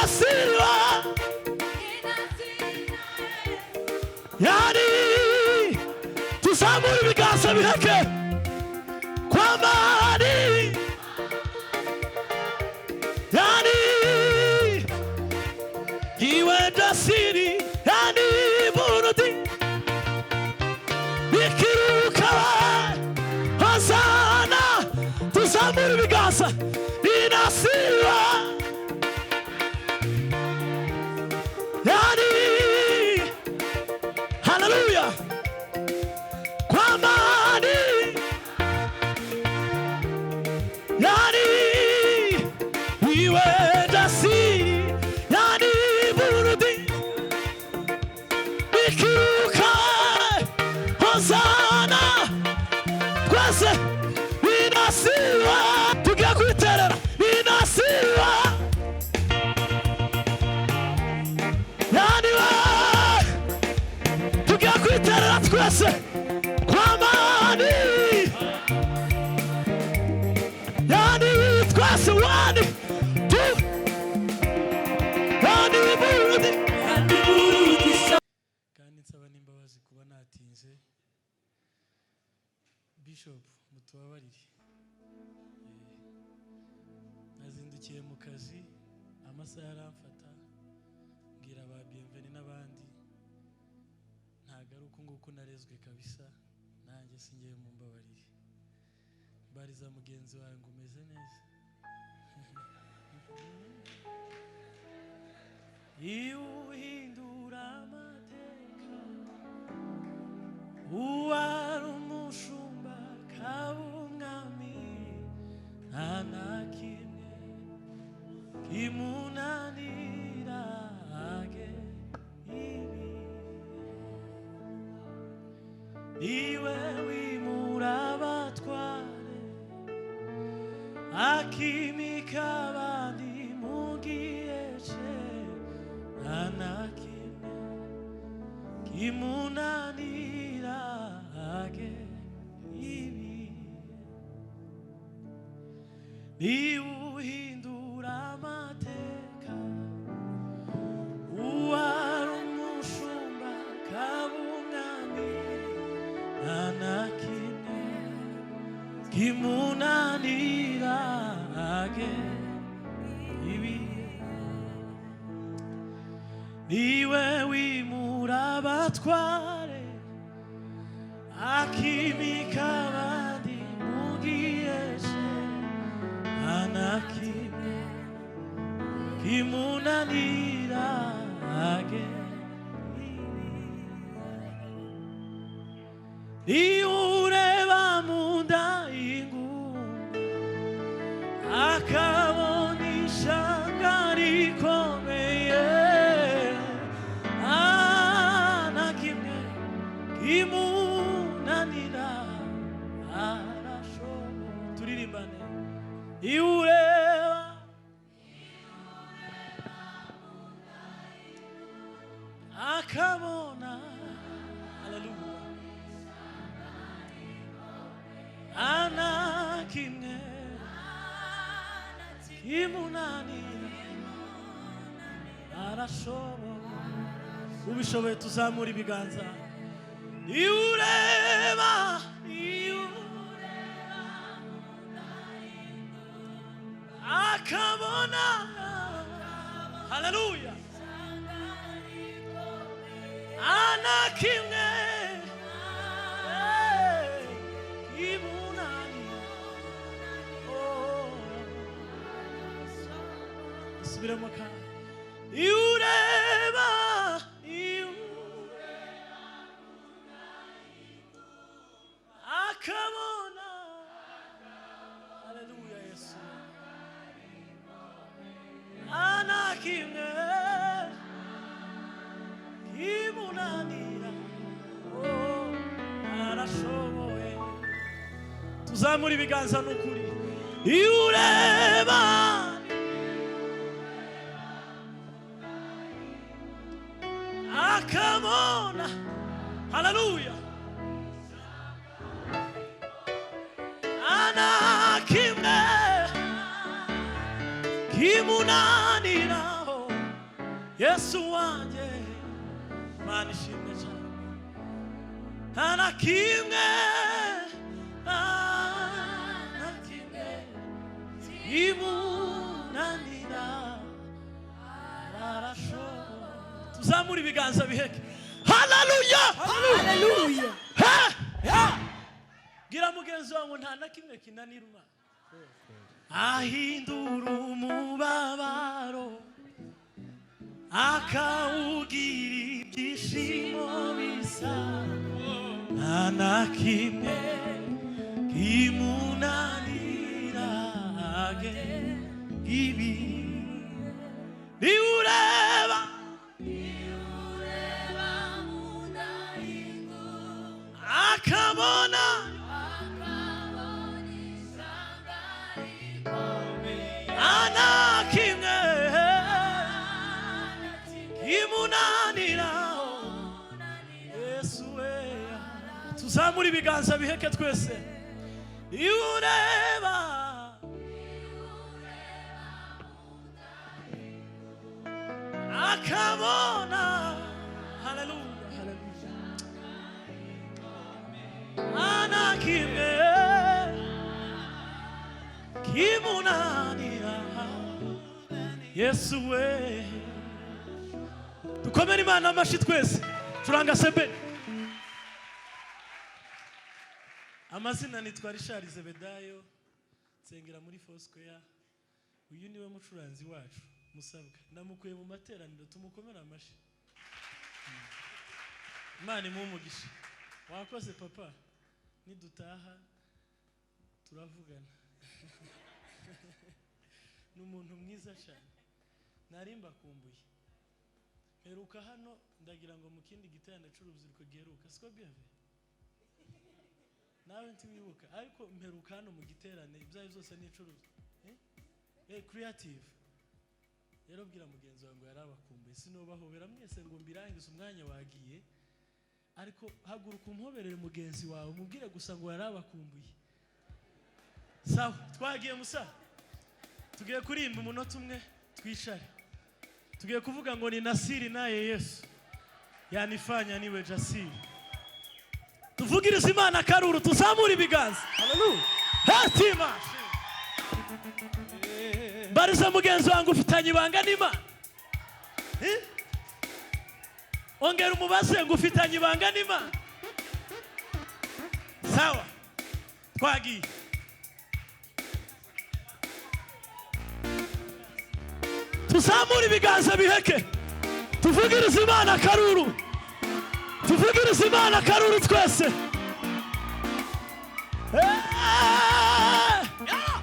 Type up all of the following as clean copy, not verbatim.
inasiriwa yani tuzamura ibiganza bireke kwa mani yani iwe dasiri yani burudi bikiruka Hosana tuzamura ibiganza inasiriwa yani hallelujah kwa mani yani iwe dasiri yani burudi bikiruka Hosana kwese inasiwa tugiye kwiterera inasiwa yani tugiye kwiterera twese kwa mani yani twese wani tu yani burudi kandi nsaba n'imbabazi kuba natinze Bishop mutubabarire nazindukiye mu kazi amasaha aramfata ngira ba bienvenue n'abandi ntagaruka nguko narezwe kabisa nanjye singiye mu mbabarire mbariza mugenzi wawe ngo umeze neza Uhindura amateka uwari umushumba kaba umwami nta na kimwe kimunanira age ibi iwe wimura abatware akimika abandi mu gihe cye nta na kimwe kimunanira age ibi uhindura amateka uwari umushumba kaba umwami nta na kimwe kimunanira age ibi niwe wimura abatware akimika abandi mu gihe cye nta na kimwe kimunanira age ureba mu nda y'ingumba akabona ishanga rikomeye nta kimwe kimunanira arashobora turirimbane ureba akabona haleluya ana kimwe kimunanira arashobora ubishoboye tuzamura ibiganza ureba akabona haleluya ana kimwe kimunanira subiramo kandi ureba akabona haleluya Yesu ana kimwe kimunanira arashoboye tuzamura ibiganza n'ukuri ureba akabona haleluya ana kimwe kimunanira Yesu wanjye Mana ishimwe cyane nta kimwe imunanira arashobora tuzamura ibiganza biheke haleluya haleluya gira mugenzi wangu nta na kimwe kinanira Imana ahindura umubabaro akawugira ibyishimo bisa nta na kimwe kimunanira ibi niureba akabona ana kimwe kimunanira Yesu we tuzamura ibiganza biheke twese niureba akabona haleluya haleluya ana kimwe kimunanira Yesu we dukomere Imana amashyi twese turanga sebe amazina nitwa Richard Zebedayo nsengera muri Foursquare uyu niwe mucuranzi wacu musabwa namukuye mu materaniro tumukomera amashyi Imana imumugisha wakoze papa nidutaha turavugana n'umuntu mwiza cyane narimba kumbuye heruka hano ndagira ngo mu kindi gitanda cy'urubyiruko giheruka siko biave nawe ntiwibuka ariko mperuka hano mu giterane ibyayo byose n'icuruza creative yarabwira mugenzi wangu yarabakumbuye sinobahobera mwese ngo mbirangize umwanya wagiye ariko haguruka umpoberere mugenzi wawe mubwire gusa ngo yarabakumbuye sawa twagiye musa tugiye kurimba umunota umwe twishare tugiye kuvuga ngo ni Nasiri naye Yesu yanifanya niwe jasiri tuvugirize Imana karuru tuzamura ibiganza haleluya hatima bariza mugenzi wangu ufitanye ibanga n'Imana ongera umubaze ngo ufitanye ibanga n'Imana sawa twagiye tuzamura ibiganza biheke tuvugirize Imana karuru tuvugirize Imana karuru twese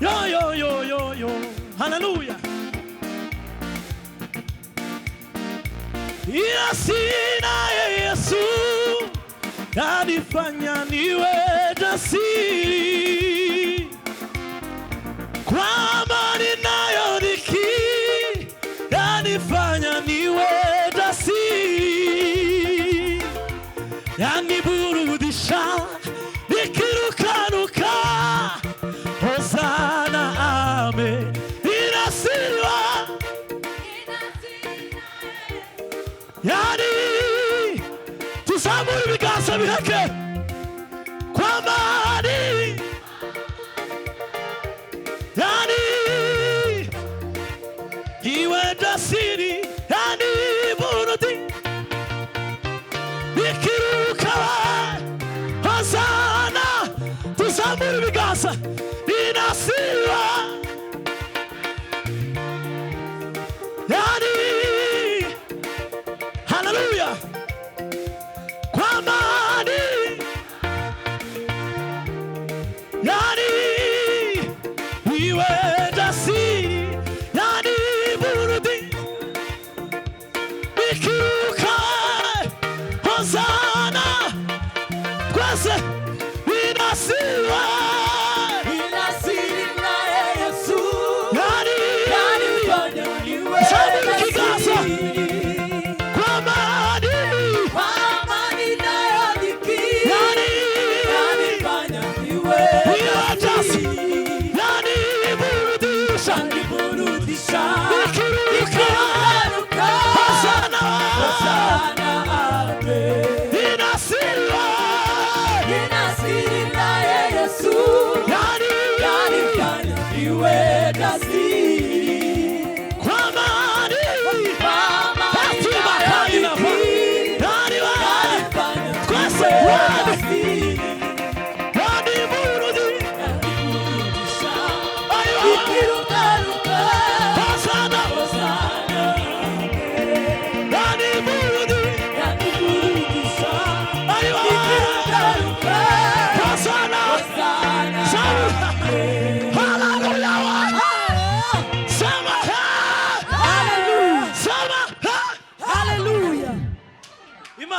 yo yo yo yo yo haleluya Yasina Yesu yanifanya niwe jasiri kwa amani nayo niki yanifanya niwe jasiri yaniburudisha nikirukanuka hosana amen inasiriwa yani tuzamura ibiganza biheke kwa amani yani iwe jasiri yani burudi nikiruka hosana tuzamura ibiganza inasiriwa yani haleluya kwa amani yani iwe jasiri yani burudi nikiruka hosana kwese inasiwa inasiri na Yesu yani yanifanya niwe sabiki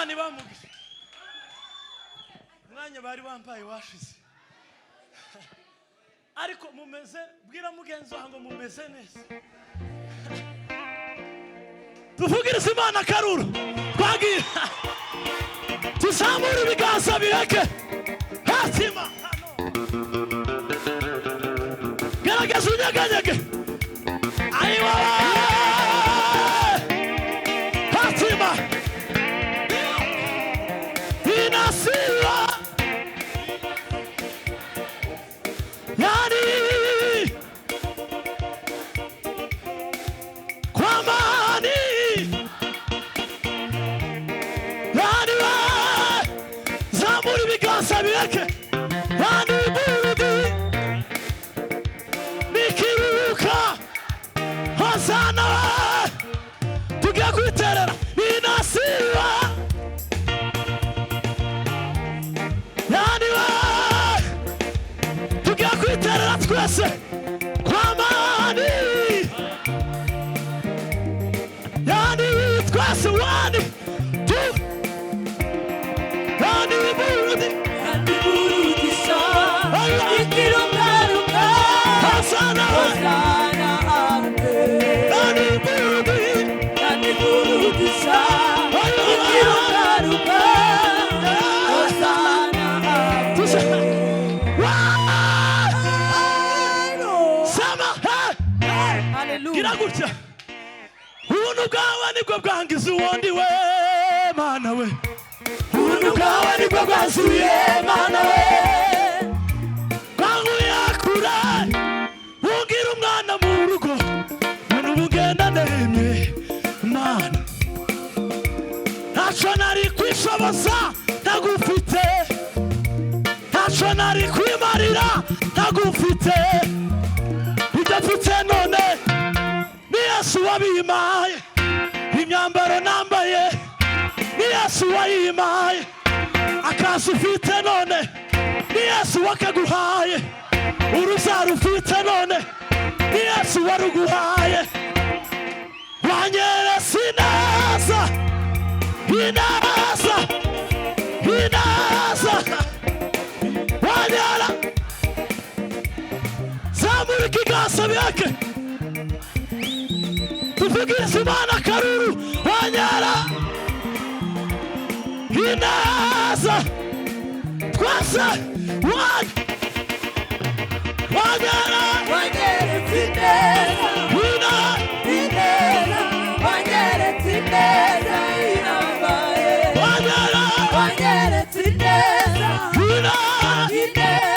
Imana ibamugisha umwanya bari bampaye washize ariko mumeze bwira mugenzi wanjye mumeze neza tuvugirize Imana akaruru twagiye tuzamura ibiganza bireke hatima garagaza unyeganyege ayiwa hatima inasiwa yani kwa mani yani wa zamura ibiganza bireke yani burudi nikiruka hosana tugiye kwiterera inasiwa yani wa tugiye kwiterera twese kwa mani yani twese wani tu yani burudi hosana yani burudi gira gutya ubuntu bwawe nibwo bwangiza uwundi we mana we ubuntu bwawe nibwo bwazuye mana we bwankuyakura bungira umwana mu rugo ubuntu bugenda nemye mana ntacyo nari kwishoboza ntagufite ntacyo nari kwimarira ntagufite udafite none ni Yesu wabimaye imyambaro nambaye ni Yesu wayimaye akazi ufite none ni Yesu wakaguhaye urubyaro ufite none ni Yesu waruguhaye wanyeretse inaza inaza inaza wanyera zamura ikiganza bireke tuvugirize Imana akaruru wanyera inaza twese wanyera wanyeretse ineza wanyeretse ineza irambaye wanyera wanyeretse ineza ina ineza